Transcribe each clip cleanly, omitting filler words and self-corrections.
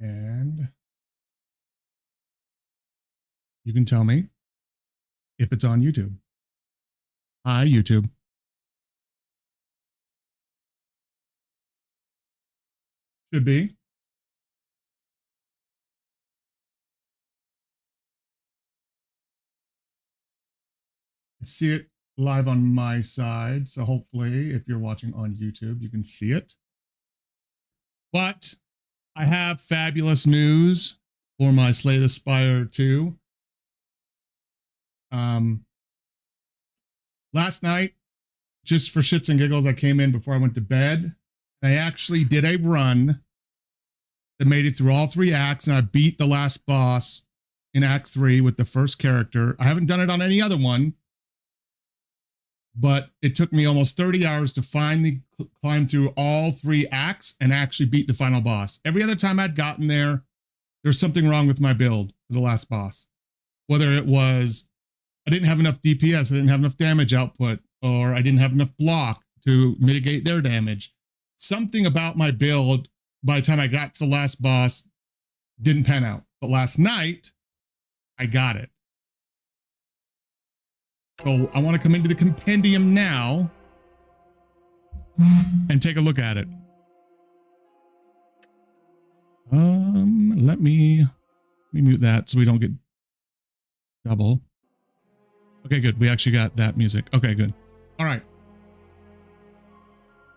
And you can tell me if it's on YouTube. Hi, YouTube. Should be. I see it live on my side. So hopefully, if you're watching on YouTube, you can see it. But I have fabulous news for my Slay the Spire 2. Last night, just for shits and giggles, I came in before I went to bed. I actually did a run that made it through all 3 acts, and I beat the last boss in Act 3 with the first character. I haven't done it on any other one, but it took me almost 30 hours to finally climb through all 3 acts and actually beat the final boss. Every other time I'd gotten there, there's something wrong with my build for the last boss. Whether it was I didn't have enough DPS, I didn't have enough damage output, or I didn't have enough block to mitigate their damage. Something about my build by the time I got to the last boss didn't pan out. But last night, I got it. So I want to come into the compendium now and take a look at it. Let me mute that so we don't get double. Okay, good. We actually got that music. Okay, good. All right.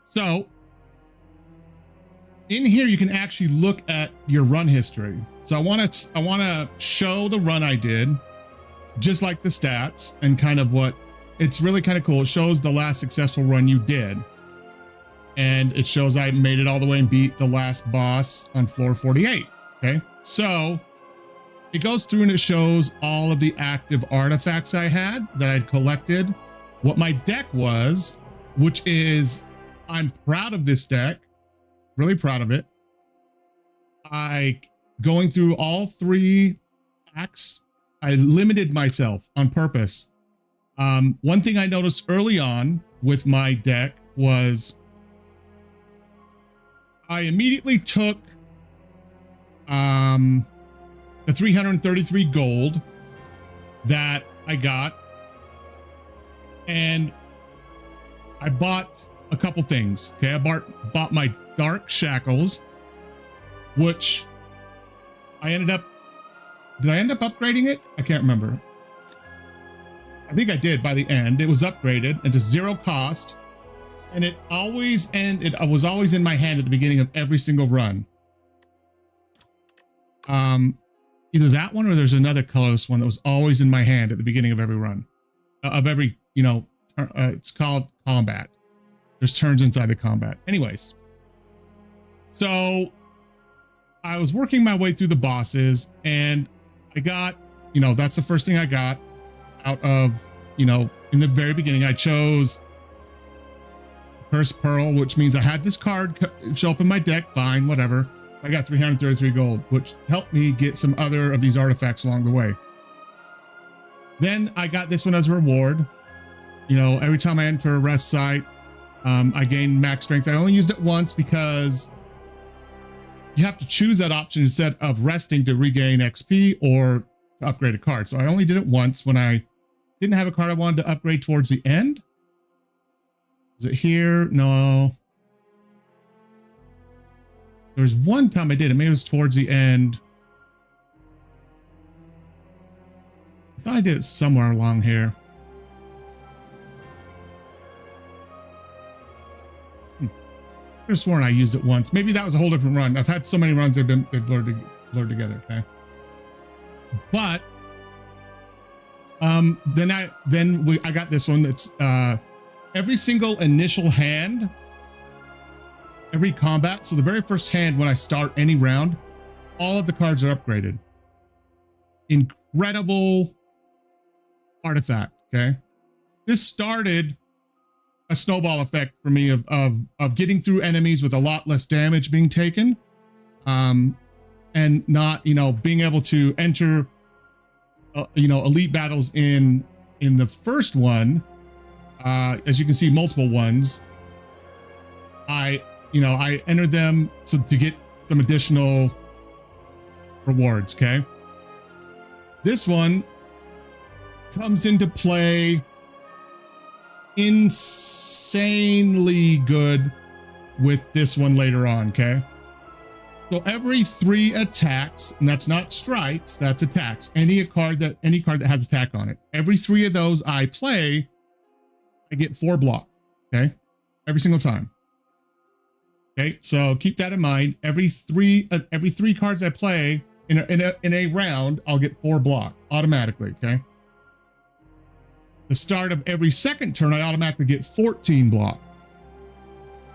So in here, you can actually look at your run history. So I want to show the run I did, just like the stats and kind of what it's really kind of cool. It shows the last successful run you did. And it shows I made it all the way and beat the last boss on floor 48. Okay. So it goes through and it shows all of the active artifacts I had that I'd collected, what my deck was, which is, I'm proud of this deck, really proud of it. Going through all 3 acts, I limited myself on purpose. One thing I noticed early on with my deck was I immediately took the 333 gold that I got, and I bought a couple things. Okay, I bought my dark shackles, which I ended up, did I end up upgrading it? I can't remember. I think I did by the end. It was upgraded into 0 cost, and it was always in my hand at the beginning of every single run. Either that one or there's another colorless one that was always in my hand at the beginning of every run, of every, it's called combat. There's turns inside the combat. Anyways, so I was working my way through the bosses, and I got, that's the first thing I got out of, in the very beginning. I chose Cursed Pearl, which means I had this card show up in my deck. Fine, whatever. I got 333 gold, which helped me get some other of these artifacts along the way. Then I got this one as a reward. Every time I enter a rest site, I gain max strength. I only used it once because you have to choose that option instead of resting to regain XP or to upgrade a card. So I only did it once when I didn't have a card I wanted to upgrade towards the end. Is it here? No. There was one time I did it. Maybe it was towards the end. I thought I did it somewhere along here. I could have sworn I used it once. Maybe that was a whole different run. I've had so many runs they've blurred together. Okay. But then I got this one. That's every single initial hand, every combat. So the very first hand when I start any round, all of the cards are upgraded. Incredible artifact. Okay. This started a snowball effect for me of getting through enemies with a lot less damage being taken. And not, being able to enter, elite battles in the first one. As you can see, multiple ones. I entered them to get some additional rewards, okay? This one comes into play insanely good with this one later on, okay? So every 3 attacks, and that's not strikes, that's attacks. Any card that has attack on it. Every 3 of those I play, I get 4 block, okay? Every single time. Okay, so keep that in mind. Every three cards I play in a round, I'll get 4 block automatically, okay? The start of every second turn, I automatically get 14 block.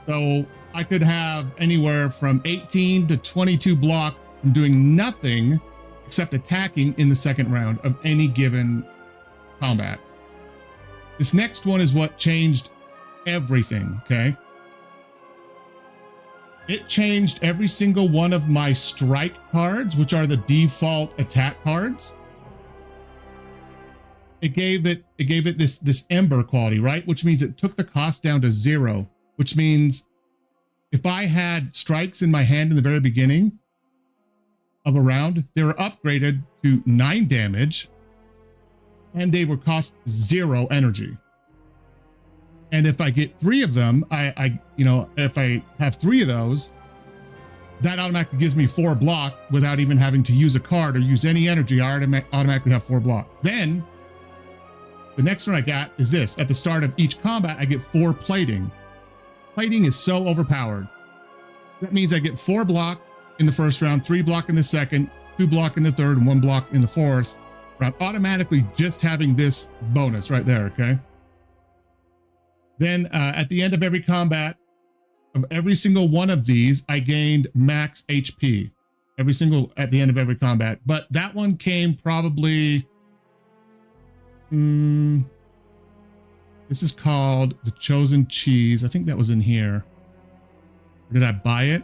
So I could have anywhere from 18 to 22 block from doing nothing except attacking in the second round of any given combat. This next one is what changed everything, okay? It changed every single one of my strike cards, which are the default attack cards. It gave it this ember quality, right? Which means it took the cost down to 0, which means if I had strikes in my hand in the very beginning of a round, they were upgraded to 9 damage and they were cost 0 energy. And if I get 3 of them, if I have 3 of those, that automatically gives me 4 block without even having to use a card or use any energy. I automatically have 4 block. Then the next one I got is this. At the start of each combat, I get 4 plating. Plating is so overpowered. That means I get 4 block in the first round, 3 block in the second, 2 block in the third, and 1 block in the fourth round. Automatically just having this bonus right there, okay? Then at the end of every combat, of every single one of these, I gained max HP. At the end of every combat. But that one came probably... this is called the Chosen Cheese. I think that was in here. Or did I buy it?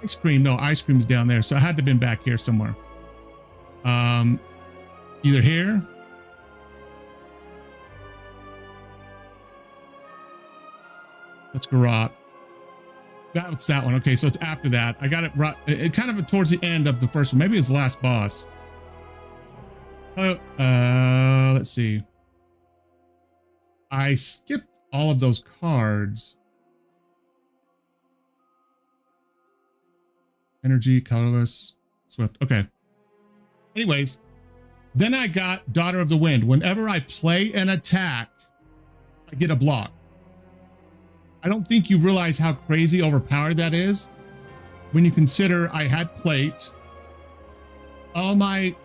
Ice cream. No, ice cream is down there. So I had to have been back here somewhere. Either here. Let's garage. That's that one. Okay, so it's after that. I got it right. It kind of towards the end of the first one. Maybe it's the last boss. Let's see. I skipped all of those cards. Energy, colorless, swift. Okay. Anyways, then I got Daughter of the Wind. Whenever I play an attack, I get a block. I don't think you realize how crazy overpowered that is when you consider I had plate. All my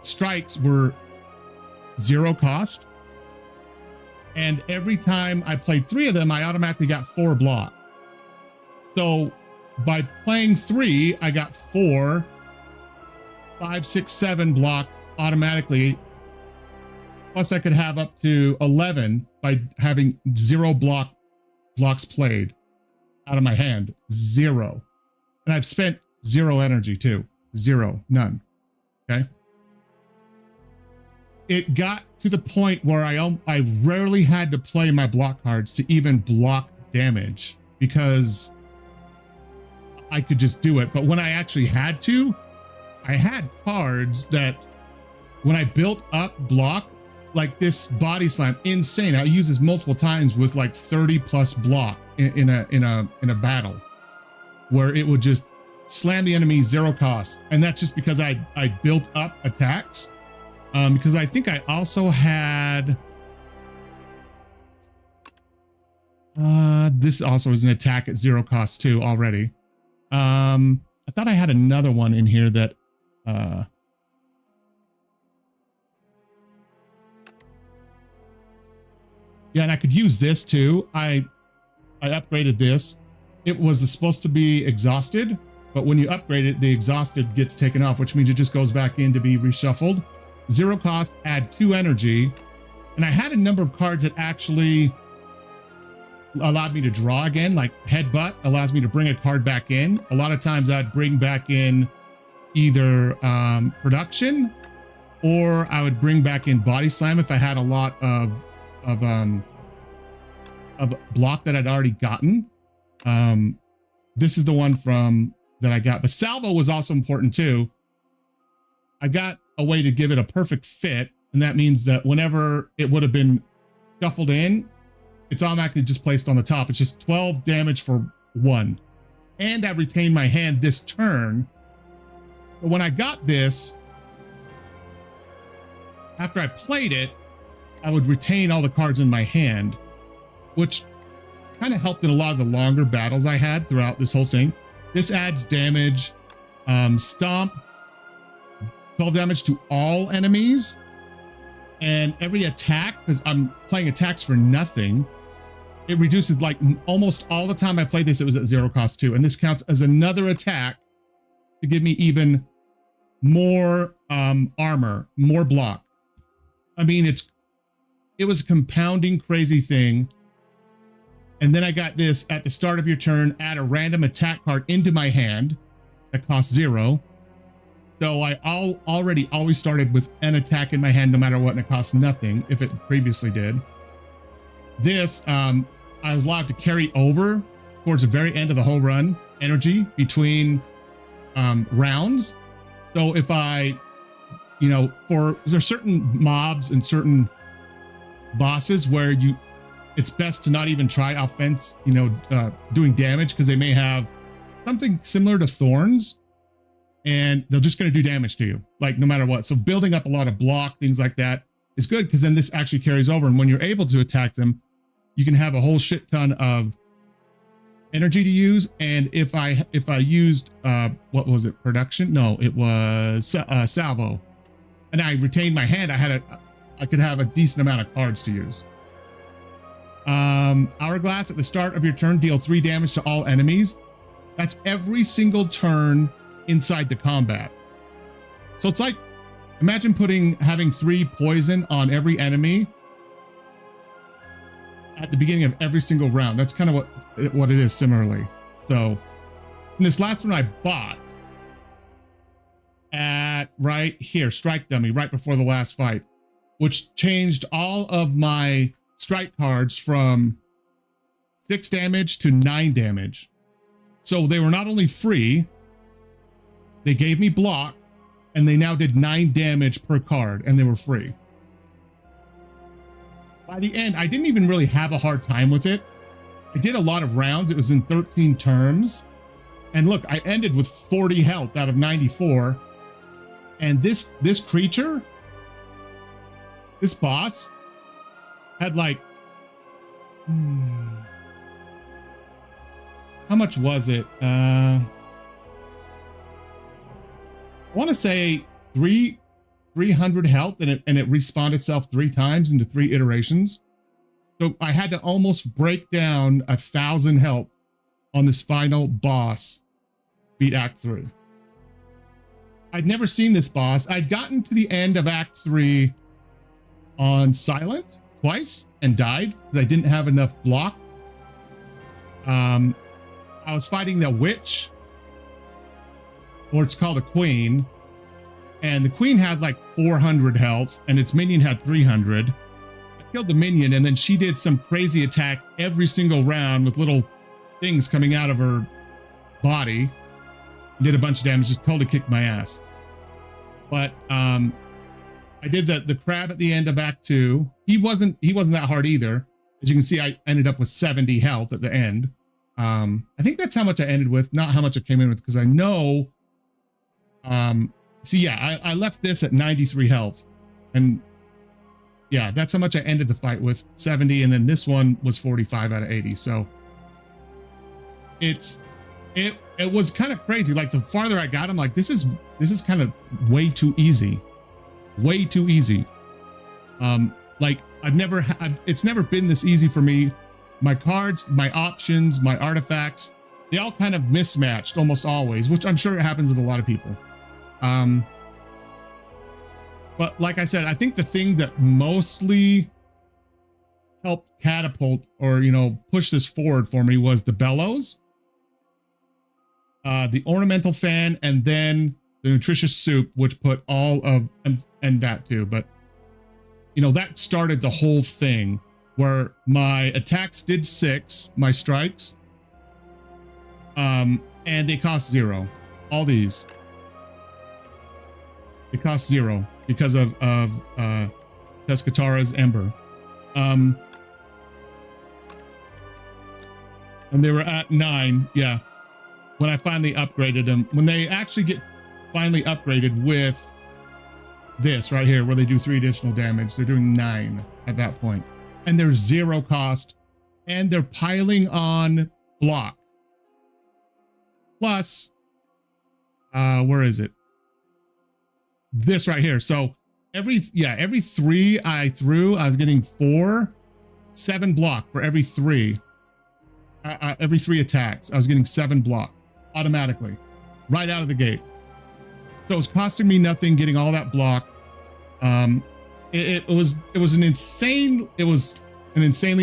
strikes were 0 cost. And every time I played 3 of them, I automatically got 4 block. So by playing 3, I got 4, 5, 6, 7 block automatically. Plus I could have up to 11 by having 0 blocks played out of my hand. 0. And I've spent 0 energy too. 0, none. Okay. It got to the point where I rarely had to play my block cards to even block damage because I could just do it. But when I actually had to, I had cards that when I built up block, like this body slam, insane. I use this multiple times with like 30 plus block in a battle where it would just slam the enemy 0 cost. And that's just because I built up attacks. Because I think I also had, this also is an attack at 0 cost too already. I thought I had another one in here that, yeah, and I could use this too. I upgraded this. It was supposed to be exhausted, but when you upgrade it, the exhausted gets taken off, which means it just goes back in to be reshuffled. 0 cost, add 2 energy. And I had a number of cards that actually allowed me to draw again, like Headbutt allows me to bring a card back in. A lot of times I'd bring back in either production, or I would bring back in Body Slam if I had a lot of block that I'd already gotten. This is the one from that I got, but salvo was also important too. I got a way to give it a perfect fit, and that means that whenever it would have been shuffled in, it's automatically just placed on the top. It's just 12 damage for 1. And I've retained my hand this turn. But when I got this, after I played it, I would retain all the cards in my hand, which kind of helped in a lot of the longer battles I had throughout this whole thing. This adds damage, stomp, 12 damage to all enemies, and every attack, because I'm playing attacks for nothing, it reduces, like, almost all the time I played this, it was at 0 cost too, and this counts as another attack to give me even more armor, more block. I mean, it was a compounding crazy thing. And then I got this at the start of your turn, add a random attack card into my hand that costs 0. So I already always started with an attack in my hand no matter what, and it costs nothing if it previously did. This, I was allowed to carry over towards the very end of the whole run energy between rounds. So if I, there's certain mobs and certain bosses where it's best to not even try offense, doing damage, because they may have something similar to thorns and they're just going to do damage to you, like no matter what. So building up a lot of block, things like that is good, because then this actually carries over. And when you're able to attack them, you can have a whole shit ton of energy to use. And if I used, what was it? Production? No, it was salvo. And I retained my hand. I could have a decent amount of cards to use. Hourglass, at the start of your turn, deal 3 damage to all enemies. That's every single turn inside the combat. So it's like, imagine having 3 poison on every enemy at the beginning of every single round. That's kind of what it is similarly. So in this last one I bought at right here, strike dummy, right before the last fight, which changed all of my strike cards from 6 damage to 9 damage. So they were not only free, they gave me block, and they now did 9 damage per card, and they were free. By the end, I didn't even really have a hard time with it. I did a lot of rounds. It was in 13 turns. And look, I ended with 40 health out of 94. And this creature, this boss, had like, how much was it? I want to say 300 health, and it respawned itself 3 times into 3 iterations. So I had to almost break down 1,000 health on this final boss, beat Act 3. I'd never seen this boss. I'd gotten to the end of Act 3 on silent twice and died because I didn't have enough block. I was fighting the witch, or it's called a queen, and the queen had like 400 health and its minion had 300. I killed the minion, and then she did some crazy attack every single round with little things coming out of her body. Did a bunch of damage, just totally kicked my ass. But I did the crab at the end of Act 2. He wasn't that hard either. As you can see, I ended up with 70 health at the end. I think that's how much I ended with, not how much I came in with, because I know. So yeah, I left this at 93 health, and yeah, that's how much I ended the fight with, 70, and then this one was 45 out of 80. So it was kind of crazy. Like the farther I got, I'm like, this is kind of way too easy. Way too easy. Like it's never been this easy for me. My cards, my options, my artifacts, they all kind of mismatched almost always, which I'm sure it happens with a lot of people. But like I said, I think the thing that mostly helped catapult or, push this forward for me was the bellows, the ornamental fan, and then the nutritious soup, which put all of, and that too. But, that started the whole thing where my attacks did 6, my strikes, And they cost 0. All these. They cost 0 because of Pescatara's Ember. And they were at 9, yeah. When I finally upgraded them. When they actually get finally upgraded with this right here, where they do 3 additional damage, they're doing 9 at that point. And they're 0 cost. And they're piling on block. Plus, where is it? This right here. So every 3 I threw, I was getting 7 block for every 3. Every 3 attacks, I was getting 7 block automatically, right out of the gate. So it was costing me nothing getting all that block. It was an insanely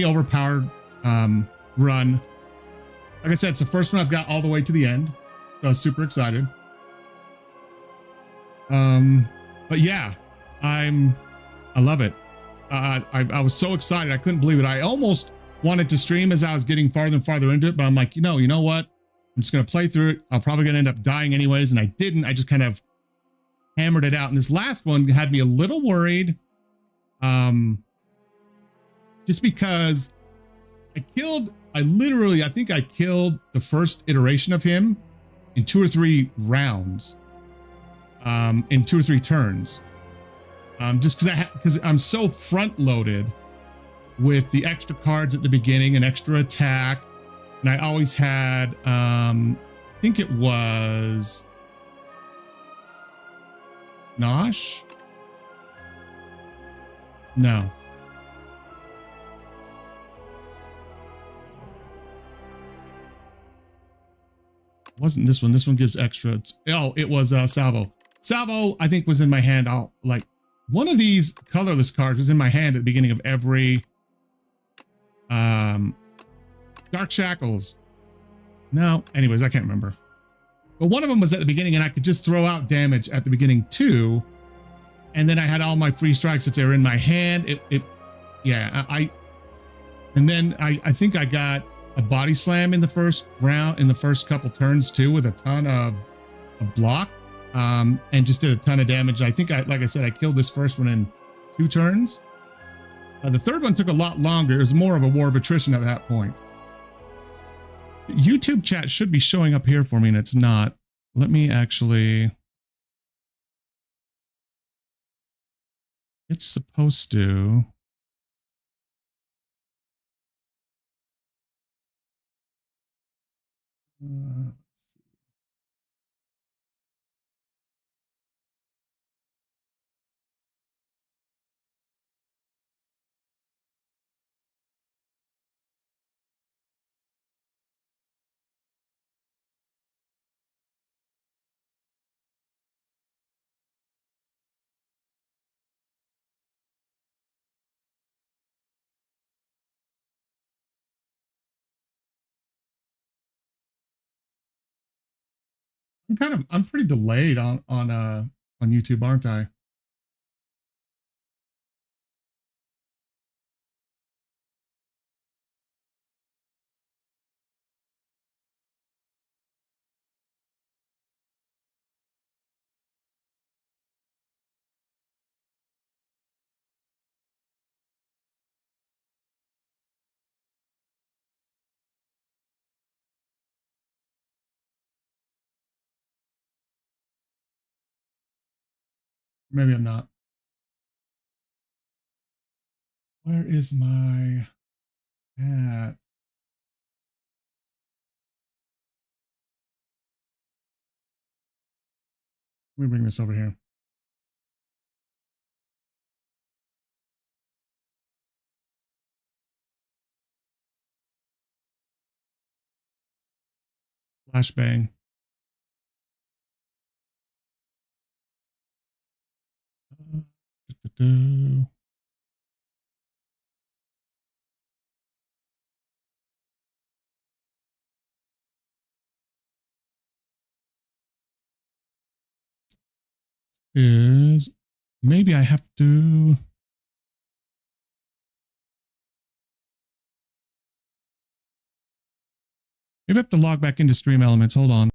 overpowered run. Like I said, it's the first one I've got all the way to the end, so I was super excited. But yeah, I love it. I was so excited, I couldn't believe it. I almost wanted to stream as I was getting farther and farther into it, but I'm like, you know what? I'm just gonna play through it. I'm probably gonna end up dying anyways, and I didn't. I just kind of hammered it out. And this last one had me a little worried, just because I think I killed the first iteration of him in 2 or 3 rounds, in 2 or 3 turns, just because I'm so front loaded with the extra cards at the beginning and extra attack. And I always had, I think it was Nosh? No. Wasn't this one. This one gives extra. Oh, it was Salvo. Salvo, I think, was in my hand. Like, one of these colorless cards was in my hand at the beginning of every Dark Shackles. No, anyways, I can't remember. But one of them was at the beginning, and I could just throw out damage at the beginning too. And then I had all my free strikes if they were in my hand. And then I think I got a body slam in the first round, in the first couple turns too, with a ton of block, and just did a ton of damage. I think like I said, I killed this first one in 2 turns. The third one took a lot longer. It was more of a war of attrition at that point. YouTube chat should be showing up here for me, and it's not. Let me actually. It's supposed to. Let's see. I'm pretty delayed on YouTube, aren't I? Maybe I'm not. Where is my hat? Let me bring this over here. Flashbang. Is maybe I have to. Maybe I have to log back into Stream Elements. Hold on.